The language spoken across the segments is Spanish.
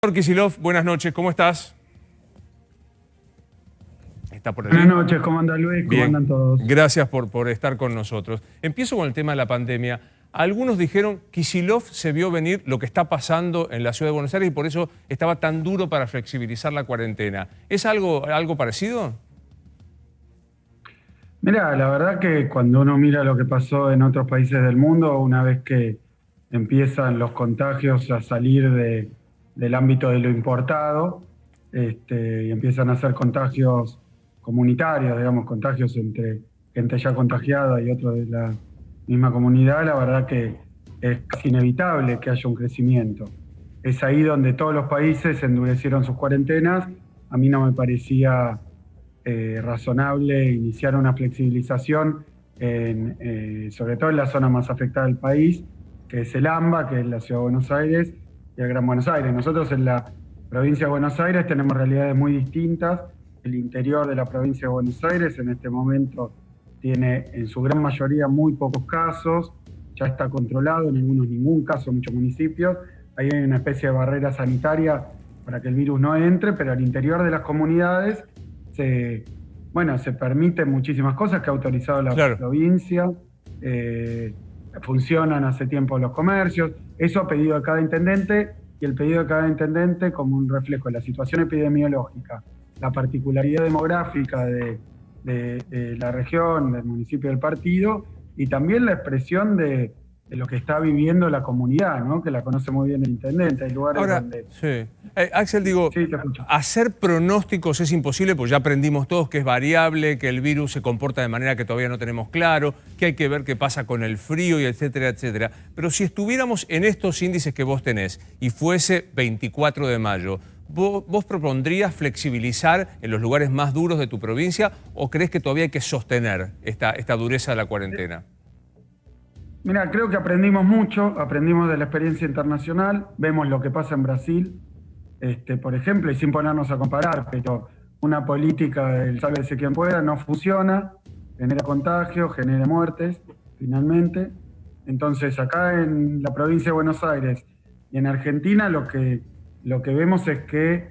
Kicillof, buenas noches, ¿cómo estás? Está por allí. Buenas noches, ¿cómo anda Luis? ¿Cómo andan todos? Gracias por estar con nosotros. Empiezo con el tema de la pandemia. Algunos dijeron que Kicillof se vio venir lo que está pasando en la ciudad de Buenos Aires y por eso estaba tan duro para flexibilizar la cuarentena. ¿Es algo parecido? Mira, la verdad que cuando uno mira lo que pasó en otros países del mundo, una vez que empiezan los contagios a salir del ámbito de lo importado, y empiezan a ser contagios comunitarios, digamos, contagios entre gente ya contagiada y otros de la misma comunidad, la verdad que es casi inevitable que haya un crecimiento. Es ahí donde todos los países endurecieron sus cuarentenas. A mí no me parecía razonable iniciar una flexibilización, sobre todo en la zona más afectada del país, que es el AMBA, que es la Ciudad de Buenos Aires, y el Gran Buenos Aires. Nosotros en la provincia de Buenos Aires tenemos realidades muy distintas. El interior de la provincia de Buenos Aires en este momento tiene en su gran mayoría muy pocos casos, ya está controlado, en algunos ningún caso en muchos municipios. Ahí hay una especie de barrera sanitaria para que el virus no entre, pero al interior de las comunidades se permiten muchísimas cosas que ha autorizado la provincia. Funcionan hace tiempo los comercios, eso a pedido de cada intendente, y el pedido de cada intendente como un reflejo de la situación epidemiológica, la particularidad demográfica de la región, del municipio, del partido, y también la expresión de lo que está viviendo la comunidad, ¿no? Que la conoce muy bien el intendente. Hay lugares donde... Sí. Axel, digo, sí, te escucho. Hacer pronósticos es imposible, pues ya aprendimos todos que es variable, que el virus se comporta de manera que todavía no tenemos claro, que hay que ver qué pasa con el frío, y etcétera, etcétera. Pero si estuviéramos en estos índices que vos tenés y fuese 24 de mayo, ¿vos propondrías flexibilizar en los lugares más duros de tu provincia o crees que todavía hay que sostener esta dureza de la cuarentena? Mira, creo que aprendimos mucho, aprendimos de la experiencia internacional, vemos lo que pasa en Brasil, por ejemplo, y sin ponernos a comparar, pero una política del sálvese quien pueda no funciona, genera contagios, genera muertes, finalmente. Entonces, acá en la provincia de Buenos Aires y en Argentina lo que vemos es que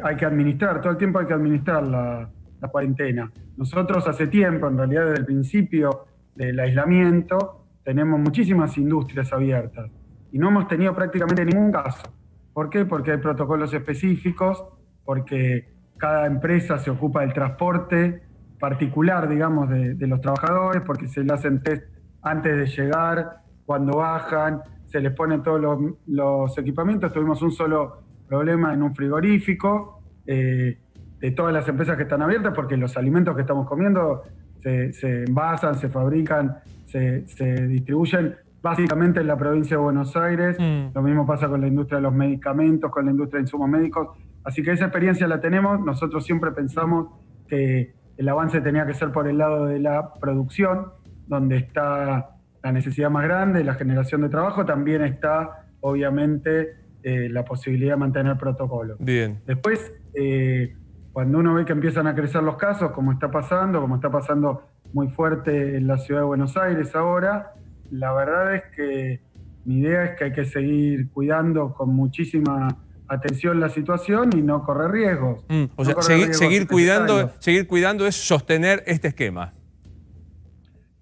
hay que administrar, todo el tiempo hay que administrar la cuarentena. Nosotros hace tiempo, en realidad desde el principio del aislamiento, tenemos muchísimas industrias abiertas y no hemos tenido prácticamente ningún caso. ¿Por qué? Porque hay protocolos específicos, porque cada empresa se ocupa del transporte particular, digamos, de los trabajadores, porque se le hacen test antes de llegar, cuando bajan, se les ponen todos los equipamientos. Tuvimos un solo problema en un frigorífico de todas las empresas que están abiertas, porque los alimentos que estamos comiendo se envasan, se fabrican, se distribuyen básicamente en la provincia de Buenos Aires. Lo mismo pasa con la industria de los medicamentos, con la industria de insumos médicos. Así que esa experiencia la tenemos. Nosotros siempre pensamos que el avance tenía que ser por el lado de la producción, donde está la necesidad más grande, la generación de trabajo. También está, obviamente, la posibilidad de mantener protocolos. Bien. Después, cuando uno ve que empiezan a crecer los casos, como está pasando muy fuerte en la ciudad de Buenos Aires ahora, la verdad es que mi idea es que hay que seguir cuidando con muchísima atención la situación y no correr riesgos. O sea, seguir cuidando es sostener este esquema.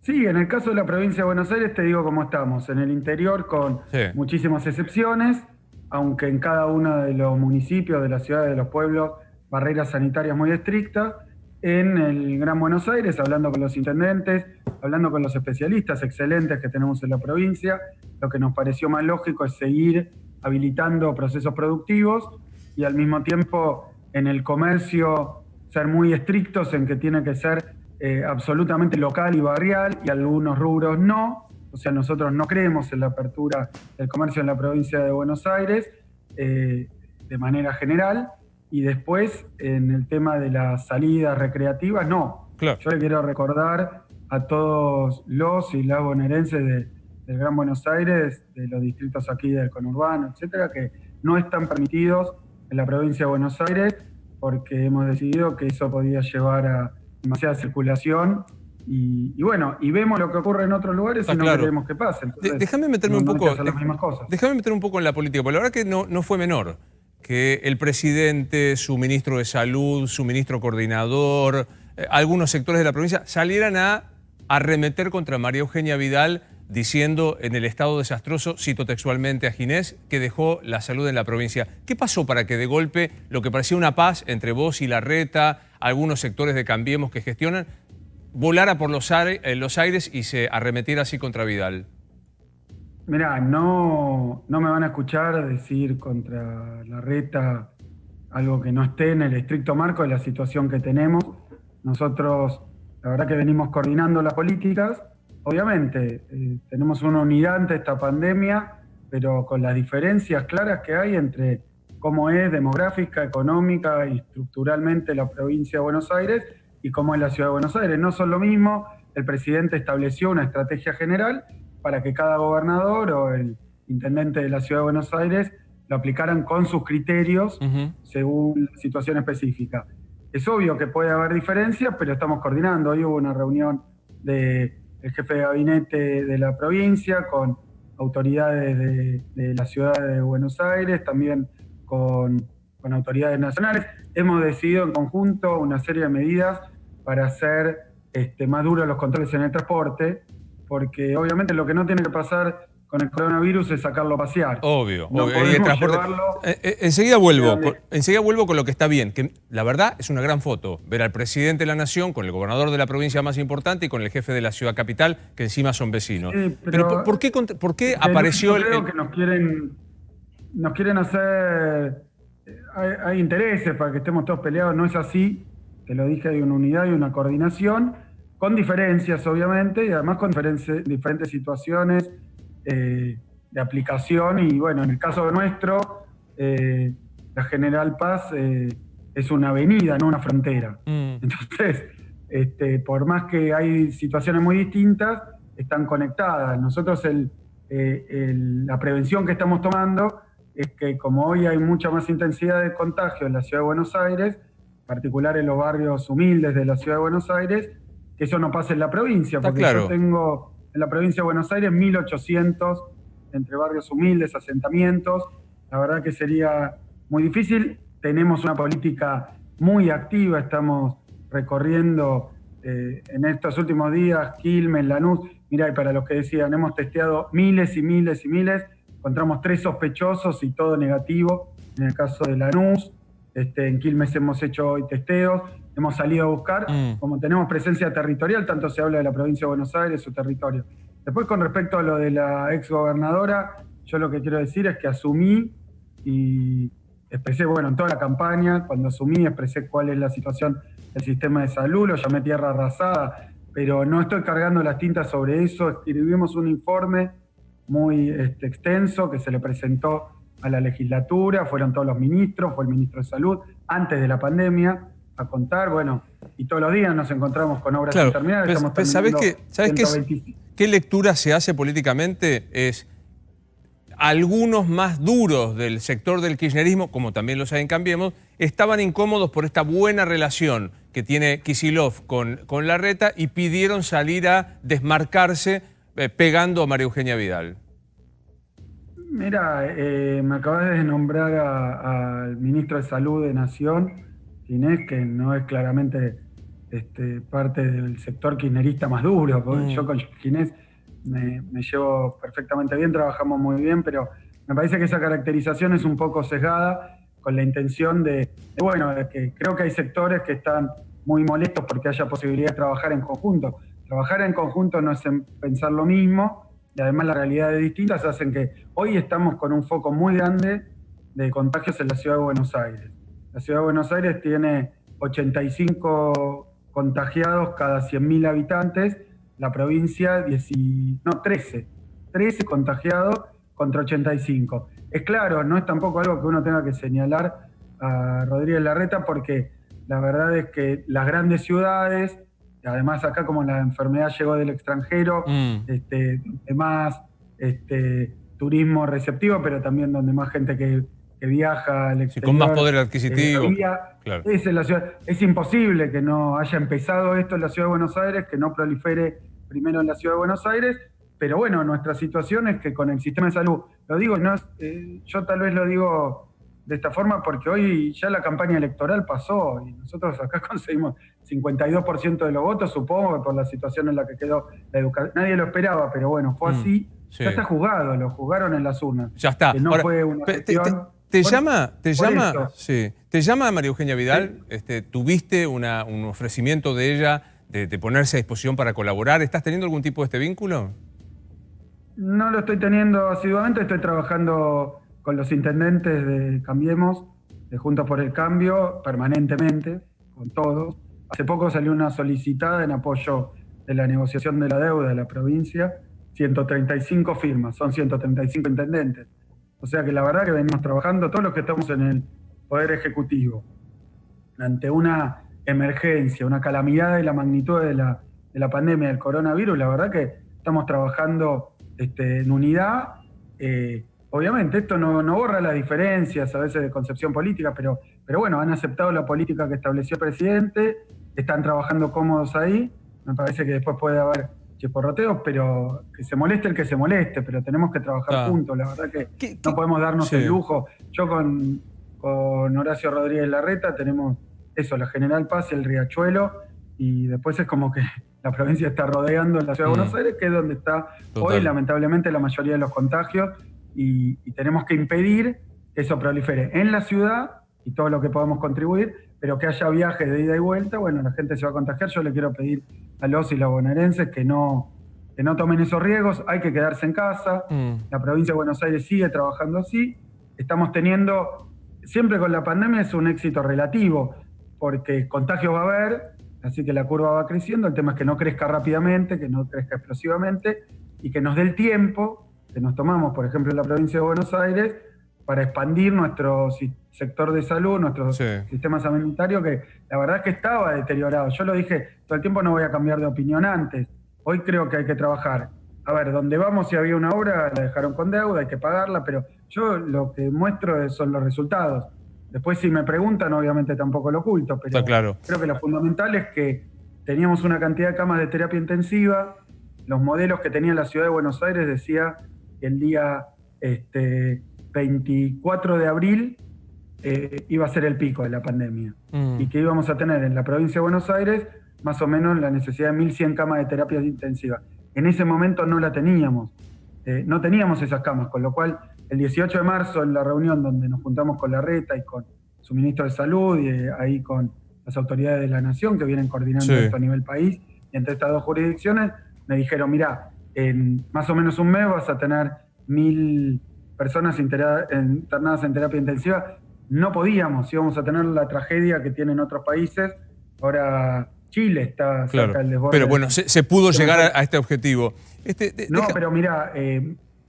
Sí, en el caso de la provincia de Buenos Aires te digo cómo estamos. En el interior con muchísimas excepciones, aunque en cada uno de los municipios, de las ciudades, de los pueblos, barreras sanitarias muy estrictas. En el Gran Buenos Aires, hablando con los intendentes, hablando con los especialistas excelentes que tenemos en la provincia, lo que nos pareció más lógico es seguir habilitando procesos productivos y al mismo tiempo en el comercio ser muy estrictos en que tiene que ser absolutamente local y barrial, y algunos rubros no. O sea, nosotros no creemos en la apertura del comercio en la provincia de Buenos Aires de manera general. Y después, en el tema de las salidas recreativas, no. Claro. Yo le quiero recordar a todos los y las bonaerenses del Gran Buenos Aires, de los distritos aquí del conurbano, etcétera, que no están permitidos en la provincia de Buenos Aires porque hemos decidido que eso podía llevar a demasiada circulación. Y vemos lo que ocurre en otros lugares y no queremos que pase. Déjame meterme un poco en la política, porque la verdad que no fue menor. que el presidente, su ministro de Salud, su ministro coordinador, algunos sectores de la provincia salieran a arremeter contra María Eugenia Vidal diciendo en el estado desastroso, cito textualmente a Ginés, que dejó la salud en la provincia. ¿Qué pasó para que de golpe lo que parecía una paz entre vos y Larreta, algunos sectores de Cambiemos que gestionan, volara por los aires y se arremetiera así contra Vidal? Mirá, no me van a escuchar decir contra Larreta algo que no esté en el estricto marco de la situación que tenemos. Nosotros, la verdad que venimos coordinando las políticas. Obviamente, tenemos una unidad ante esta pandemia, pero con las diferencias claras que hay entre cómo es demográfica, económica y estructuralmente la provincia de Buenos Aires y cómo es la ciudad de Buenos Aires. No son lo mismo. El presidente estableció una estrategia general para que cada gobernador o el intendente de la ciudad de Buenos Aires lo aplicaran con sus criterios según la situación específica. Es obvio que puede haber diferencias, pero estamos coordinando. Hoy hubo una reunión del jefe de gabinete de la provincia con autoridades de la ciudad de Buenos Aires, también con autoridades nacionales. Hemos decidido en conjunto una serie de medidas para hacer más duros los controles en el transporte, porque obviamente lo que no tiene que pasar con el coronavirus es sacarlo a pasear. Obvio. No podemos llevarlo... Enseguida vuelvo con lo que está bien, que la verdad es una gran foto, ver al presidente de la Nación con el gobernador de la provincia más importante y con el jefe de la ciudad capital, que encima son vecinos. Sí, pero ¿por qué apareció el...? Creo que nos quieren hacer... Hay intereses para que estemos todos peleados, no es así. Te lo dije, hay una unidad y una coordinación, con diferencias obviamente, y además con diferentes situaciones de aplicación. Y bueno, en el caso nuestro, la General Paz es una avenida, no una frontera. Entonces, por más que hay situaciones muy distintas, están conectadas. Nosotros la prevención que estamos tomando es que como hoy hay mucha más intensidad de contagio en la ciudad de Buenos Aires, en particular en los barrios humildes de la ciudad de Buenos Aires, que eso no pase en la provincia, porque yo tengo en la provincia de Buenos Aires 1.800 entre barrios humildes, asentamientos. La verdad que sería muy difícil. Tenemos una política muy activa, estamos recorriendo en estos últimos días Quilmes, Lanús. Mirá, y para los que decían, hemos testeado miles y miles y miles, encontramos 3 sospechosos y todo negativo en el caso de Lanús. En Quilmes hemos hecho hoy testeos, hemos salido a buscar, como tenemos presencia territorial, tanto se habla de la provincia de Buenos Aires, su territorio. Después, con respecto a lo de la exgobernadora, yo lo que quiero decir es que asumí y expresé, bueno, en toda la campaña, cuando asumí, expresé cuál es la situación del sistema de salud, lo llamé tierra arrasada, pero no estoy cargando las tintas sobre eso. Escribimos un informe muy extenso que se le presentó a la legislatura, fueron todos los ministros, fue el ministro de Salud, antes de la pandemia, a contar, bueno, y todos los días nos encontramos con obras interminadas. ¿Sabés qué lectura se hace políticamente? Es algunos más duros del sector del kirchnerismo, como también los hay en Cambiemos, estaban incómodos por esta buena relación que tiene Kicillof con Larreta y pidieron salir a desmarcarse pegando a María Eugenia Vidal. Mira, me acabas de nombrar al ministro de Salud de Nación, Ginés, que no es claramente parte del sector kirchnerista más duro. Yo con Ginés me llevo perfectamente bien, trabajamos muy bien, pero me parece que esa caracterización es un poco sesgada con la intención de que creo que hay sectores que están muy molestos porque haya posibilidad de trabajar en conjunto. Trabajar en conjunto no es pensar lo mismo, y además las realidades distintas hacen que hoy estamos con un foco muy grande de contagios en la ciudad de Buenos Aires. La ciudad de Buenos Aires tiene 85 contagiados cada 100.000 habitantes, la provincia 13 contagiados contra 85. Es claro, no es tampoco algo que uno tenga que señalar a Rodríguez Larreta, porque la verdad es que las grandes ciudades, además acá como la enfermedad llegó del extranjero, más turismo receptivo, pero también donde más gente que viaja al exterior. Sí, con más poder adquisitivo. Claro. Es en la ciudad. Es imposible que no haya empezado esto en la ciudad de Buenos Aires, que no prolifere primero en la ciudad de Buenos Aires, pero bueno, nuestra situación es que con el sistema de salud, lo digo, yo tal vez lo digo de esta forma porque hoy ya la campaña electoral pasó y nosotros acá conseguimos 52% de los votos, supongo que por la situación en la que quedó la educación. Nadie lo esperaba, pero bueno, fue así. Sí. Ya está juzgado, lo juzgaron en las urnas. Ya está. Que no Ahora, fue una gestión. ¿Te llama María Eugenia Vidal? Sí. ¿Tuviste un ofrecimiento de ella de ponerse a disposición para colaborar? ¿Estás teniendo algún tipo de este vínculo? No lo estoy teniendo asiduamente, estoy trabajando con los intendentes de Cambiemos, de Juntos por el Cambio, permanentemente, con todos. Hace poco salió una solicitada en apoyo de la negociación de la deuda de la provincia, 135 firmas, son 135 intendentes. O sea que la verdad que venimos trabajando todos los que estamos en el Poder Ejecutivo, ante una emergencia, una calamidad de la magnitud de la pandemia del coronavirus, la verdad que estamos trabajando en unidad. Obviamente esto no borra las diferencias a veces de concepción política, pero bueno, han aceptado la política que estableció el presidente, están trabajando cómodos ahí. Me parece que después puede haber chisporroteos, pero que se moleste el que se moleste, pero tenemos que trabajar juntos. La verdad que no podemos darnos el lujo. Yo con Horacio Rodríguez Larreta tenemos eso, la General Paz y el Riachuelo, y después es como que la provincia está rodeando la ciudad de Buenos Aires, que es donde está hoy lamentablemente la mayoría de los contagios, y tenemos que impedir que eso prolifere en la ciudad y todo lo que podamos contribuir, pero que haya viajes de ida y vuelta. Bueno, la gente se va a contagiar. Yo le quiero pedir a los y las bonaerenses que no tomen esos riesgos. Hay que quedarse en casa. La provincia de Buenos Aires sigue trabajando así. Estamos teniendo, siempre con la pandemia es un éxito relativo, porque contagios va a haber, así que la curva va creciendo. El tema es que no crezca rápidamente, que no crezca explosivamente, y que nos dé el tiempo que nos tomamos, por ejemplo, en la provincia de Buenos Aires, para expandir nuestro sector de salud, nuestro sistema sanitario, que la verdad es que estaba deteriorado. Yo lo dije todo el tiempo, no voy a cambiar de opinión antes. Hoy creo que hay que trabajar. A ver, donde vamos, si había una obra, la dejaron con deuda, hay que pagarla, pero yo lo que muestro son los resultados. Después, si me preguntan, obviamente tampoco lo oculto, pero creo que lo fundamental es que teníamos una cantidad de camas de terapia intensiva. Los modelos que tenía la ciudad de Buenos Aires decía que el día 24 de abril iba a ser el pico de la pandemia y que íbamos a tener en la provincia de Buenos Aires más o menos la necesidad de 1.100 camas de terapia intensiva. En ese momento no la teníamos, no teníamos esas camas, con lo cual el 18 de marzo en la reunión donde nos juntamos con Larreta y con su ministro de Salud y ahí con las autoridades de la Nación que vienen coordinando esto a nivel país, y entre estas dos jurisdicciones me dijeron, mirá, en más o menos un mes vas a tener 1.000 personas internadas en terapia intensiva. No podíamos, íbamos a tener la tragedia que tienen otros países. Ahora Chile está cerca del desborde. Pero bueno, se pudo llegar a este objetivo. Pero mira,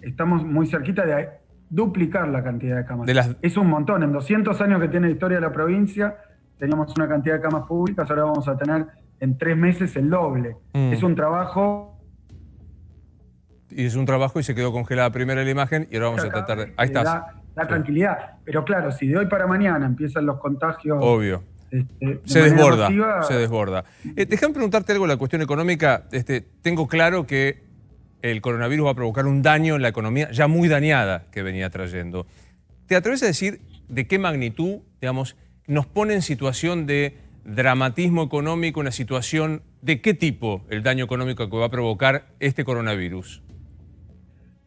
estamos muy cerquita de duplicar la cantidad de camas. Es un montón. En 200 años que tiene la historia de la provincia, teníamos una cantidad de camas públicas, ahora vamos a tener en 3 meses el doble. Es un trabajo. Y es un trabajo y se quedó congelada primero la imagen y ahora vamos a tratar de... Ahí estás. Da tranquilidad. Pero claro, si de hoy para mañana empiezan los contagios... Obvio. Se desborda. Déjame preguntarte algo en la cuestión económica. Tengo claro que el coronavirus va a provocar un daño en la economía ya muy dañada que venía trayendo. ¿Te atreves a decir de qué magnitud, digamos, nos pone en situación de dramatismo económico, una situación de qué tipo el daño económico que va a provocar este coronavirus?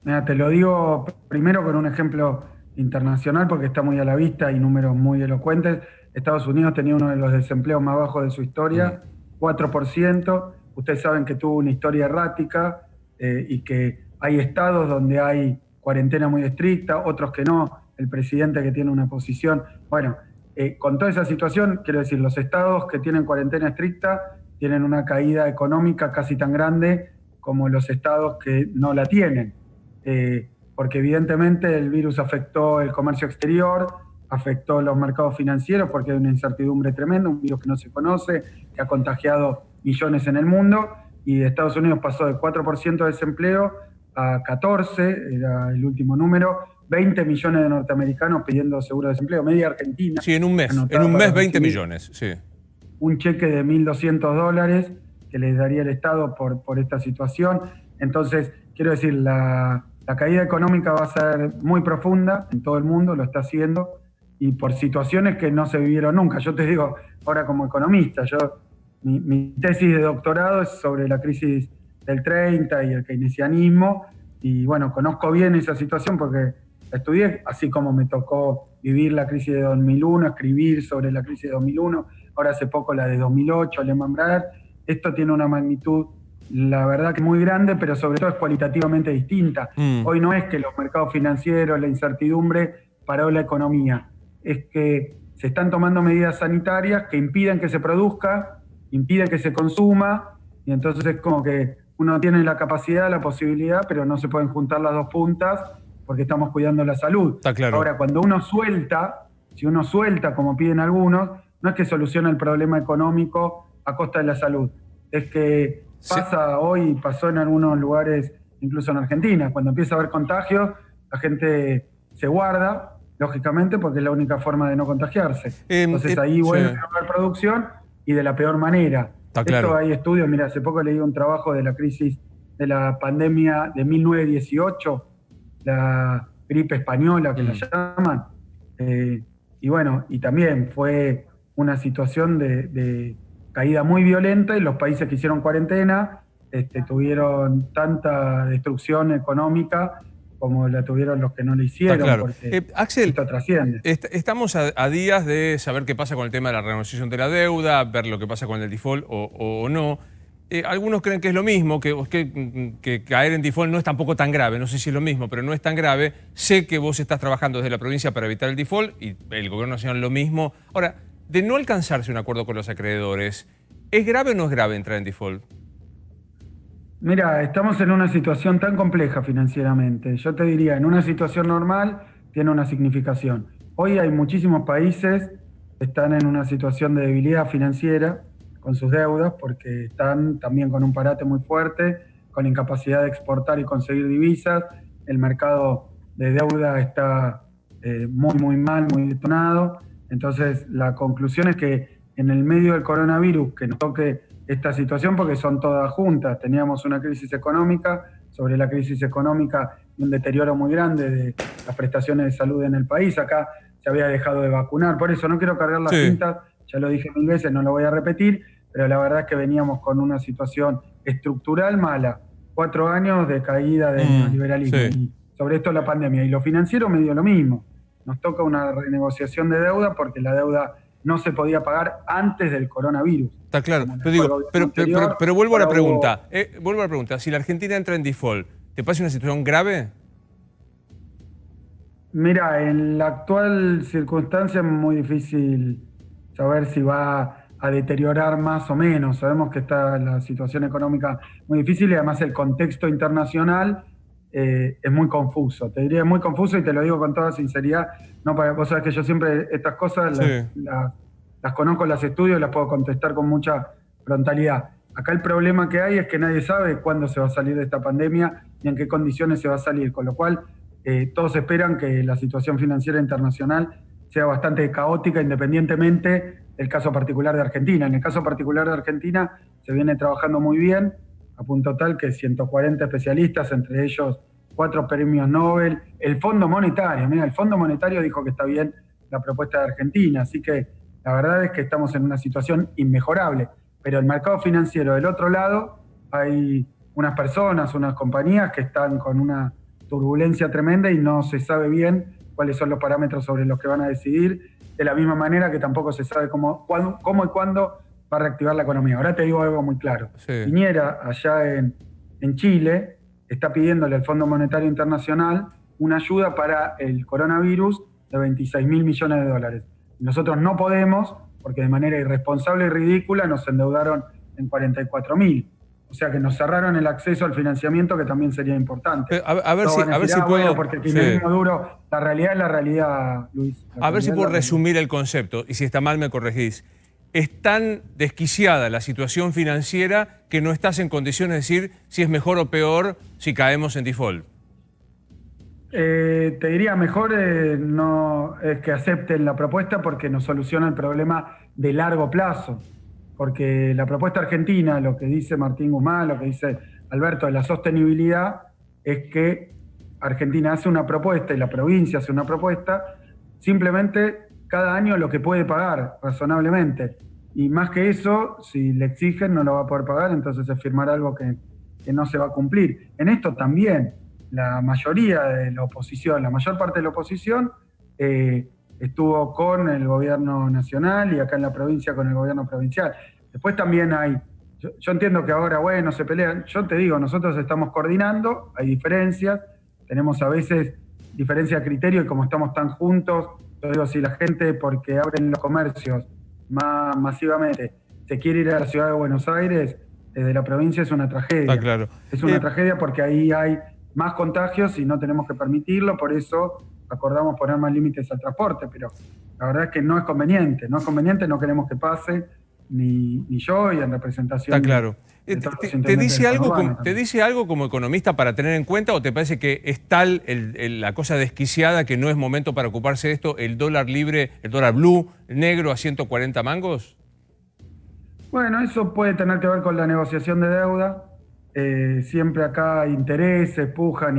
Mira, te lo digo primero con un ejemplo internacional porque está muy a la vista y números muy elocuentes. Estados Unidos tenía uno de los desempleos más bajos de su historia, 4%. Ustedes saben que tuvo una historia errática y que hay estados donde hay cuarentena muy estricta, otros que no. El presidente que tiene una posición... Bueno, con toda esa situación, quiero decir, los estados que tienen cuarentena estricta tienen una caída económica casi tan grande como los estados que no la tienen. Porque evidentemente el virus afectó el comercio exterior, afectó los mercados financieros porque hay una incertidumbre tremenda, un virus que no se conoce, que ha contagiado millones en el mundo, y Estados Unidos pasó de 4% de desempleo a 14%, era el último número, 20 millones de norteamericanos pidiendo seguro de desempleo, media Argentina. Sí, en un mes 20 millones, sí. Un cheque de $1.200 que les daría el Estado por esta situación. Entonces, quiero decir, la caída económica va a ser muy profunda en todo el mundo, lo está haciendo, y por situaciones que no se vivieron nunca. Yo te digo, ahora como economista, mi tesis de doctorado es sobre la crisis del 30 y el keynesianismo, y bueno, conozco bien esa situación porque la estudié, así como me tocó vivir la crisis de 2001, escribir sobre la crisis de 2001, ahora hace poco la de 2008, Lehman Brothers. Esto tiene una magnitud, la verdad que muy grande, pero sobre todo es cualitativamente distinta. Hoy no es que los mercados financieros, la incertidumbre paró la economía, es que se están tomando medidas sanitarias que impiden que se produzca, impiden que se consuma, y entonces es como que uno tiene la capacidad, la posibilidad, pero no se pueden juntar las dos puntas porque estamos cuidando la salud. Está claro. Ahora, cuando uno suelta, si uno suelta, como piden algunos, no es que soluciona el problema económico a costa de la salud, es que pasa hoy, pasó en algunos lugares, incluso en Argentina, cuando empieza a haber contagios, la gente se guarda, lógicamente, porque es la única forma de no contagiarse. Entonces ahí vuelve a haber producción y de la peor manera. Está claro. Esto hay estudios, mira, hace poco leí un trabajo de la crisis de la pandemia de 1918, la gripe española que la llaman, y bueno, y también fue una situación de caída muy violenta, y los países que hicieron cuarentena tuvieron tanta destrucción económica como la tuvieron los que no lo hicieron. Está claro. Porque Axel, esto trasciende. Estamos a días de saber qué pasa con el tema de la renegociación de la deuda, ver lo que pasa con el default o no. Algunos creen que es lo mismo, que caer en default no es tampoco tan grave. No sé si es lo mismo, pero no es tan grave. Sé que vos estás trabajando desde la provincia para evitar el default y el gobierno nacional lo mismo. Ahora, de no alcanzarse un acuerdo con los acreedores, ¿es grave o no es grave entrar en default? Mira, estamos en una situación tan compleja financieramente. Yo te diría, en una situación normal tiene una significación. Hoy hay muchísimos países que están en una situación de debilidad financiera con sus deudas porque están también con un parate muy fuerte, con incapacidad de exportar y conseguir divisas. El mercado de deuda está muy mal, muy detonado. Entonces, la conclusión es que en el medio del coronavirus, que nos toque esta situación, porque son todas juntas, teníamos una crisis económica, sobre la crisis económica un deterioro muy grande de las prestaciones de salud en el país. Acá se había dejado de vacunar, por eso no quiero cargar las tintas, ya lo dije 1000 veces, no lo voy a repetir, pero la verdad es que veníamos con una situación estructural mala, 4 años de caída del neoliberalismo, y sobre esto la pandemia, y lo financiero me dio lo mismo. Nos toca una renegociación de deuda porque la deuda no se podía pagar antes del coronavirus. Está claro, pero vuelvo a la pregunta. Vuelvo a la pregunta. Si la Argentina entra en default, ¿te parece una situación grave? Mira, en la actual circunstancia es muy difícil saber si va a deteriorar más o menos. Sabemos que está la situación económica muy difícil y además el contexto internacional es muy confuso. Te diría muy confuso y te lo digo con toda sinceridad. No, para vos sabés que yo siempre estas cosas las conozco, las estudio y las puedo contestar con mucha frontalidad. Acá el problema que hay es que nadie sabe cuándo se va a salir de esta pandemia ni en qué condiciones se va a salir, con lo cual todos esperan que la situación financiera internacional sea bastante caótica independientemente del caso particular de Argentina. En el caso particular de Argentina se viene trabajando muy bien, a punto tal que 140 especialistas, entre ellos 4 premios Nobel, el Fondo Monetario, mira, el Fondo Monetario dijo que está bien la propuesta de Argentina, así que la verdad es que estamos en una situación inmejorable, pero el mercado financiero del otro lado hay unas personas, unas compañías que están con una turbulencia tremenda y no se sabe bien cuáles son los parámetros sobre los que van a decidir, de la misma manera que tampoco se sabe cómo y cuándo va a reactivar la economía. Ahora te digo algo muy claro. Piñera, allá en Chile, está pidiéndole al Fondo Monetario Internacional una ayuda para el coronavirus de 26.000 millones de dólares. Nosotros no podemos, porque de manera irresponsable y ridícula nos endeudaron en 44.000. O sea que nos cerraron el acceso al financiamiento, que también sería importante. A ver si puedo... Bueno, porque el kirchnerismo duro, la realidad es la realidad, Luis. A ver si puedo resumir el concepto, y si está mal me corregís. Es tan desquiciada la situación financiera que no estás en condiciones de decir si es mejor o peor si caemos en default. Te diría mejor no es que acepten la propuesta porque nos soluciona el problema de largo plazo. Porque la propuesta argentina, lo que dice Martín Guzmán, lo que dice Alberto de la sostenibilidad, es que Argentina hace una propuesta y la provincia hace una propuesta simplemente cada año lo que puede pagar razonablemente. Y más que eso, si le exigen no lo va a poder pagar, entonces es firmar algo que no se va a cumplir. En esto también, la mayoría de la oposición, la mayor parte de la oposición, estuvo con el gobierno nacional y acá en la provincia con el gobierno provincial. Después también hay, yo entiendo que ahora, bueno, se pelean. Yo te digo, nosotros estamos coordinando, hay diferencias, tenemos a veces diferencia de criterio y como estamos tan juntos, yo digo, si la gente, porque abren los comercios más masivamente, se quiere ir a la ciudad de Buenos Aires, desde la provincia es una tragedia. Está claro. Es una tragedia porque ahí hay más contagios y no tenemos que permitirlo, por eso acordamos poner más límites al transporte, pero la verdad es que no es conveniente, no queremos que pase, ni yo y en representación. Está claro. ¿Te dice algo como economista para tener en cuenta o te parece que es tal la cosa desquiciada que no es momento para ocuparse de esto, el dólar libre, el dólar blue, negro a 140 mangos? Bueno, eso puede tener que ver con la negociación de deuda. Siempre acá hay intereses, pujan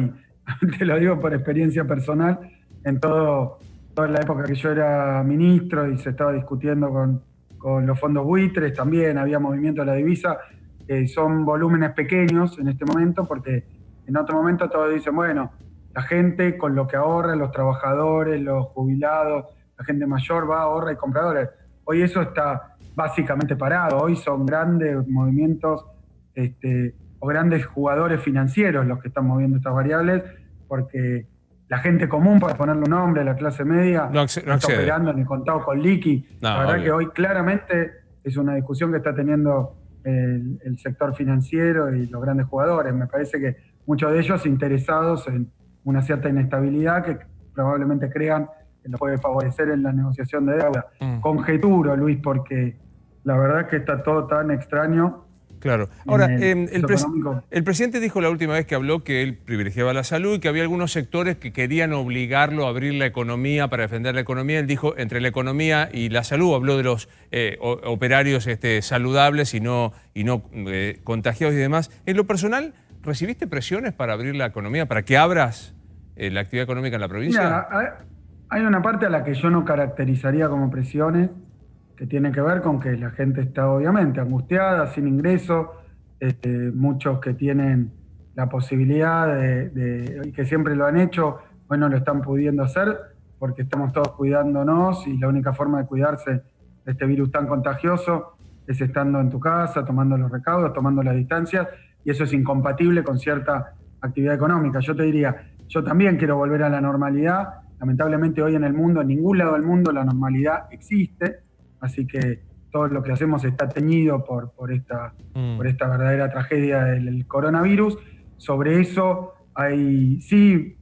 y te lo digo por experiencia personal, en toda la época que yo era ministro y se estaba discutiendo con los fondos buitres, también había movimiento de la divisa. Son volúmenes pequeños en este momento porque en otro momento todos dicen, bueno, la gente con lo que ahorra, los trabajadores, los jubilados, la gente mayor va, ahorra y compra dólares. Hoy eso está básicamente parado, hoy son grandes movimientos o grandes jugadores financieros los que están moviendo estas variables, porque la gente común, para ponerle un nombre, la clase media, no está operando en el contado con liqui. La verdad que hoy claramente es una discusión que está teniendo el sector financiero y los grandes jugadores. Me parece que muchos de ellos interesados en una cierta inestabilidad que probablemente crean que los puede favorecer en la negociación de deuda. Conjeturo, Luis, porque la verdad es que está todo tan extraño. Claro. Ahora, el presidente dijo la última vez que habló que él privilegiaba la salud y que había algunos sectores que querían obligarlo a abrir la economía para defender la economía. Él dijo, entre la economía y la salud, habló de los operarios saludables y no contagiados y demás. En lo personal, ¿recibiste presiones para abrir la economía, para que abras la actividad económica en la provincia? Mira, hay una parte a la que yo no caracterizaría como presiones, que tiene que ver con que la gente está obviamente angustiada, sin ingresos, muchos que tienen la posibilidad y que siempre lo han hecho, hoy no lo están pudiendo hacer porque estamos todos cuidándonos y la única forma de cuidarse de este virus tan contagioso es estando en tu casa, tomando los recaudos, tomando las distancias, y eso es incompatible con cierta actividad económica. Yo te diría, yo también quiero volver a la normalidad. Lamentablemente hoy en el mundo, en ningún lado del mundo, la normalidad existe. Así que todo lo que hacemos está teñido por esta verdadera tragedia del coronavirus. Sobre eso sí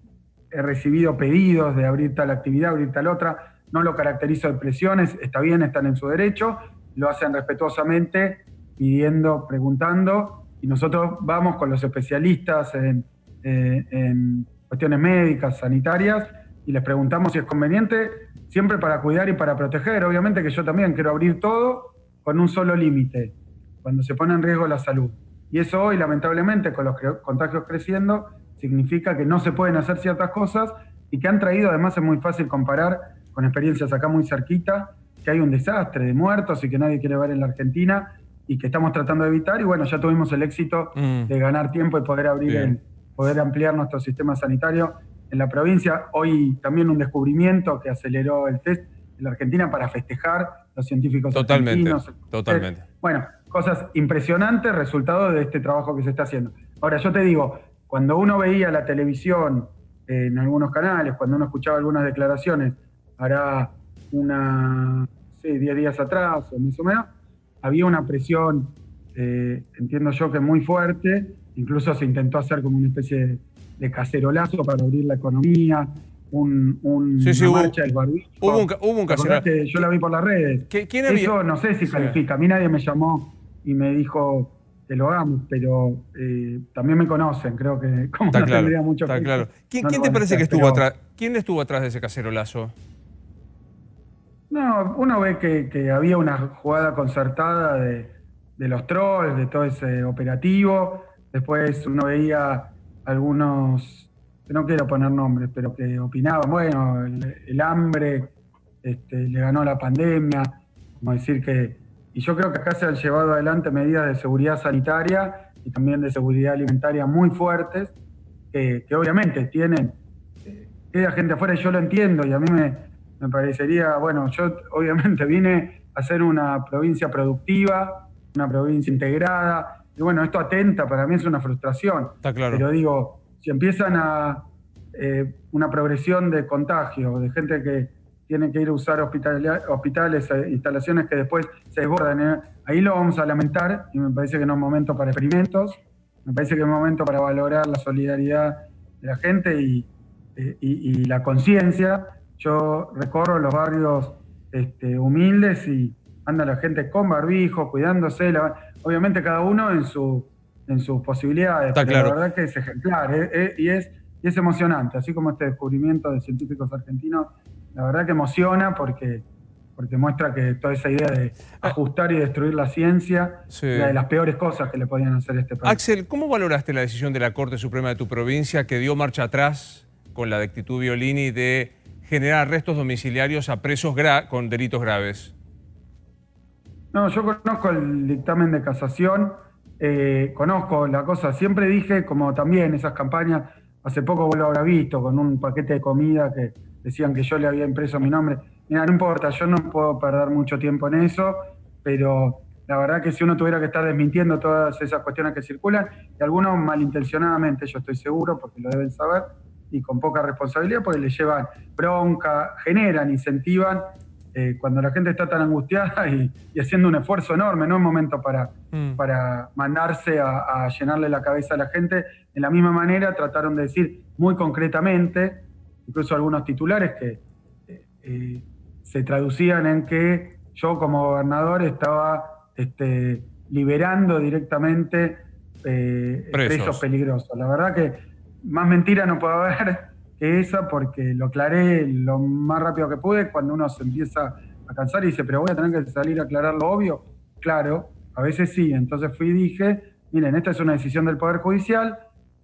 he recibido pedidos de abrir tal actividad, abrir tal otra. No lo caracterizo de presiones, está bien, están en su derecho, lo hacen respetuosamente, pidiendo, preguntando, y nosotros vamos con los especialistas en cuestiones médicas, sanitarias, y les preguntamos si es conveniente, siempre para cuidar y para proteger. Obviamente que yo también quiero abrir todo con un solo límite, cuando se pone en riesgo la salud. Y eso hoy, lamentablemente, con los contagios creciendo, significa que no se pueden hacer ciertas cosas y que han traído, además es muy fácil comparar con experiencias acá muy cerquita, que hay un desastre de muertos y que nadie quiere ver en la Argentina y que estamos tratando de evitar. Y bueno, ya tuvimos el éxito de ganar tiempo y poder poder ampliar nuestro sistema sanitario en la provincia. Hoy también un descubrimiento que aceleró el test en la Argentina para festejar los científicos argentinos. Totalmente. Bueno, cosas impresionantes, resultado de este trabajo que se está haciendo. Ahora, yo te digo, cuando uno veía la televisión en algunos canales, cuando uno escuchaba algunas declaraciones, hará 10 días atrás o más o menos, había una presión, entiendo yo que muy fuerte, incluso se intentó hacer como una especie de cacerolazo para abrir la economía, una marcha del barbijo. Hubo un cacerolazo. Yo la vi por las redes. ¿Quién había? Eso no sé si califica. A mí nadie me llamó y me dijo que lo hagamos, pero también me conocen. Creo que como está no claro, tendría mucho está claro. ¿Quién te parece que estuvo atrás? ¿Quién estuvo atrás de ese cacerolazo? No, uno ve que había una jugada concertada de los trolls, de todo ese operativo. Después uno veía algunos, que no quiero poner nombres, pero que opinaban, bueno, el hambre le ganó la pandemia, como decir que... Y yo creo que acá se han llevado adelante medidas de seguridad sanitaria y también de seguridad alimentaria muy fuertes, que obviamente tienen... queda gente afuera y yo lo entiendo y a mí me parecería, bueno, yo obviamente vine a ser una provincia productiva, una provincia integrada, y bueno, esto atenta, para mí es una frustración. Está claro. Pero digo, si empiezan a una progresión de contagio, de gente que tiene que ir a usar hospitales, instalaciones que después se desbordan, ahí lo vamos a lamentar y me parece que no es momento para experimentos, me parece que es momento para valorar la solidaridad de la gente y la conciencia. Yo recorro los barrios humildes y anda la gente con barbijo, cuidándose, obviamente cada uno en sus posibilidades. Está pero claro. La verdad que es ejemplar y es emocionante, así como este descubrimiento de científicos argentinos, la verdad que emociona porque muestra que toda esa idea de ajustar y destruir la ciencia Sí. es una de las peores cosas que le podían hacer a este país. Axel, ¿cómo valoraste la decisión de la Corte Suprema de tu provincia que dio marcha atrás con la de Actitud Violini de generar arrestos domiciliarios a presos con delitos graves? No, yo conozco el dictamen de casación, conozco la cosa, siempre dije, como también esas campañas, hace poco vos lo habrás visto, con un paquete de comida que decían que yo le había impreso mi nombre. Mira, no importa, yo no puedo perder mucho tiempo en eso, pero la verdad que si uno tuviera que estar desmintiendo todas esas cuestiones que circulan, y algunos malintencionadamente, yo estoy seguro, porque lo deben saber, y con poca responsabilidad, porque le llevan bronca, generan, incentivan, cuando la gente está tan angustiada y haciendo un esfuerzo enorme, no es momento para mandarse a llenarle la cabeza a la gente. De la misma manera trataron de decir muy concretamente, incluso algunos titulares que se traducían en que yo como gobernador estaba liberando directamente presos peligrosos. La verdad que más mentira no puede haber que esa, porque lo aclaré lo más rápido que pude. Cuando uno se empieza a cansar y dice, pero voy a tener que salir a aclarar lo obvio. Claro, a veces sí. Entonces fui y dije, miren, esta es una decisión del Poder Judicial.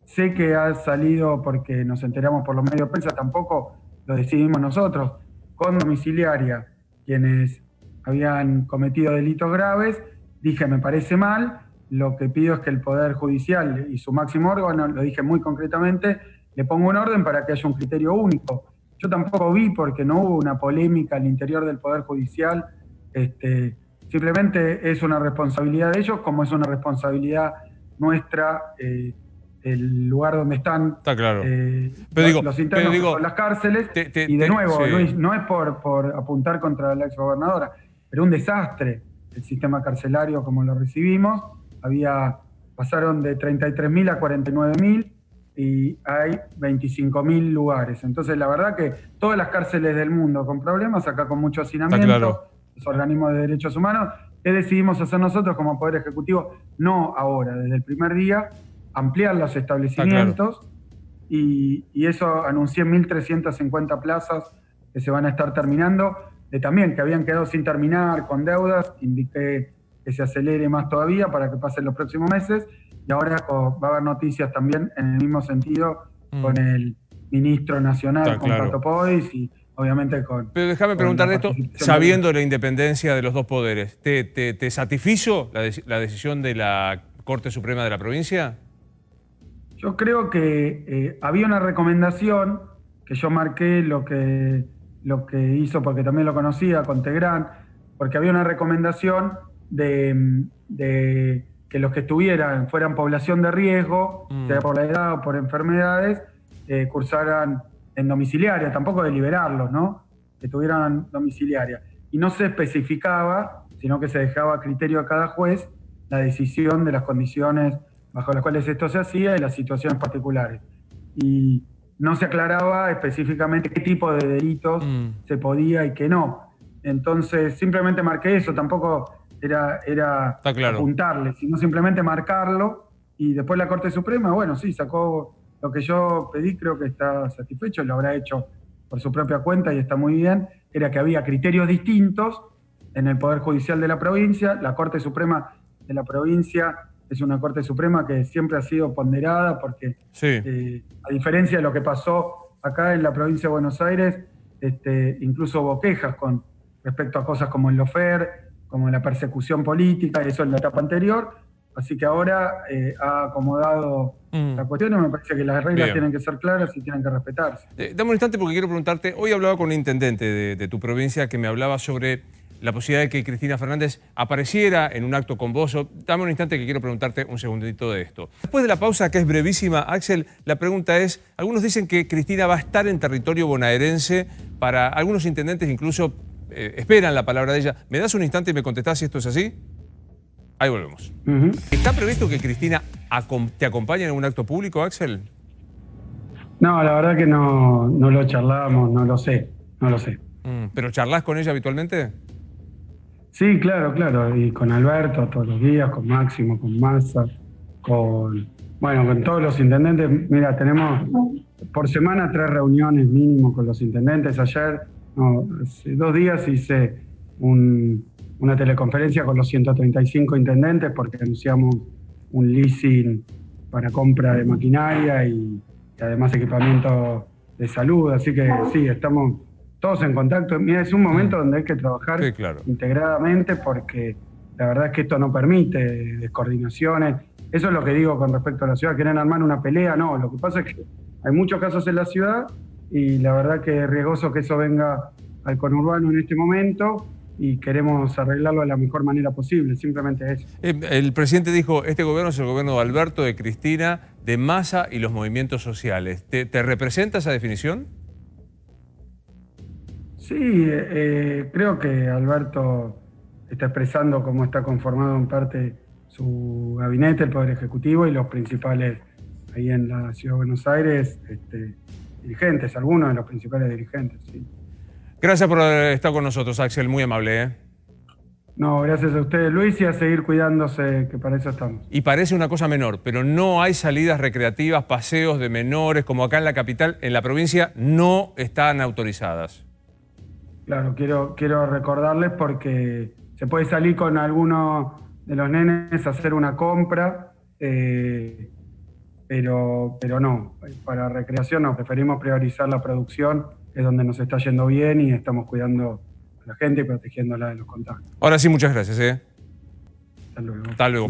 Sé que ha salido porque nos enteramos por los medios de prensa, tampoco lo decidimos nosotros, con domiciliaria, quienes habían cometido delitos graves. Dije, me parece mal, lo que pido es que el Poder Judicial y su máximo órgano, lo dije muy concretamente, le ponga un orden para que haya un criterio único. Yo tampoco vi, porque no hubo una polémica al interior del Poder Judicial, simplemente es una responsabilidad de ellos, como es una responsabilidad nuestra, el lugar donde están. Está claro. Los internos con las cárceles. Y de nuevo, sí, Luis, no es por apuntar contra la exgobernadora, pero un desastre el sistema carcelario como lo recibimos. Pasaron de 33.000 a 49.000 y hay 25.000 lugares. Entonces, la verdad que todas las cárceles del mundo con problemas, acá con mucho hacinamiento, claro, los organismos de derechos humanos. ¿Qué decidimos hacer nosotros como Poder Ejecutivo? No ahora, desde el primer día, ampliar los establecimientos, claro, y eso anuncié 1.350 plazas que se van a estar terminando, también que habían quedado sin terminar, con deudas. Indiqué que se acelere más todavía para que pasen los próximos meses, y ahora va a haber noticias también en el mismo sentido con el ministro nacional, con Pato Pois, y obviamente con... Pero déjame preguntar de esto, sabiendo la independencia de los dos poderes, ¿te satisfizo la decisión de la Corte Suprema de la provincia? Yo creo que había una recomendación que yo marqué, lo que hizo, porque también lo conocía, con Tegrán, porque había una recomendación de que los que fueran población de riesgo, sea por la edad o por enfermedades, cursaran en domiciliaria, tampoco de liberarlos, ¿no? Que tuvieran domiciliaria. Y no se especificaba, sino que se dejaba a criterio a cada juez la decisión de las condiciones bajo las cuales esto se hacía y las situaciones particulares. Y no se aclaraba específicamente qué tipo de delitos se podía y qué no. Entonces, simplemente marqué eso, tampoco era claro, apuntarle, sino simplemente marcarlo, y después la Corte Suprema, bueno, sí, sacó lo que yo pedí, creo que está satisfecho, lo habrá hecho por su propia cuenta y está muy bien. Era que había criterios distintos en el Poder Judicial de la provincia. La Corte Suprema de la provincia es una Corte Suprema que siempre ha sido ponderada, porque sí, a diferencia de lo que pasó acá en la provincia de Buenos Aires, incluso hubo quejas con respecto a cosas como el lofer, como la persecución política, eso en la etapa anterior. Así que ahora ha acomodado la cuestión y me parece que las reglas tienen que ser claras y tienen que respetarse. Dame un instante porque quiero preguntarte, hoy hablaba con un intendente de tu provincia que me hablaba sobre la posibilidad de que Cristina Fernández apareciera en un acto con vos. Dame un instante que quiero preguntarte un segundito de esto. Después de la pausa, que es brevísima, Axel, la pregunta es, algunos dicen que Cristina va a estar en territorio bonaerense, para algunos intendentes incluso esperan la palabra de ella. ¿Me das un instante y me contestás si esto es así? Ahí volvemos. ¿Está previsto que Cristina te acompañe en un acto público, Axel? No, la verdad que no lo charlamos, no lo sé. ¿Pero charlas con ella habitualmente? Sí, claro, y con Alberto todos los días, con Máximo, con Massa, con todos los intendentes. Mira, tenemos por semana 3 reuniones mínimo con los intendentes. Hace 2 días hice una teleconferencia con los 135 intendentes porque anunciamos un leasing para compra de maquinaria y además equipamiento de salud. Así que sí, estamos todos en contacto. Mira, es un momento donde hay que trabajar integradamente porque la verdad es que esto no permite descoordinaciones. Eso es lo que digo con respecto a la ciudad. ¿Quieren armar una pelea? No, lo que pasa es que hay muchos casos en la ciudad y la verdad que es riesgoso que eso venga al conurbano en este momento y queremos arreglarlo de la mejor manera posible, simplemente eso. El presidente dijo, este gobierno es el gobierno de Alberto, de Cristina, de Massa y los movimientos sociales. ¿Te representa esa definición? Sí, creo que Alberto está expresando cómo está conformado en parte su gabinete, el Poder Ejecutivo y los principales ahí en la Ciudad de Buenos Aires, dirigentes, algunos de los principales dirigentes, sí. Gracias por estar con nosotros, Axel, muy amable. No, gracias a ustedes, Luis, y a seguir cuidándose, que para eso estamos. Y parece una cosa menor, pero no hay salidas recreativas, paseos de menores, como acá en la capital, en la provincia, no están autorizadas. Claro, quiero recordarles porque se puede salir con alguno de los nenes a hacer una compra, pero no, para recreación no, preferimos priorizar la producción, que es donde nos está yendo bien y estamos cuidando a la gente y protegiéndola de los contagios. Ahora sí, muchas gracias. Hasta luego. Hasta luego.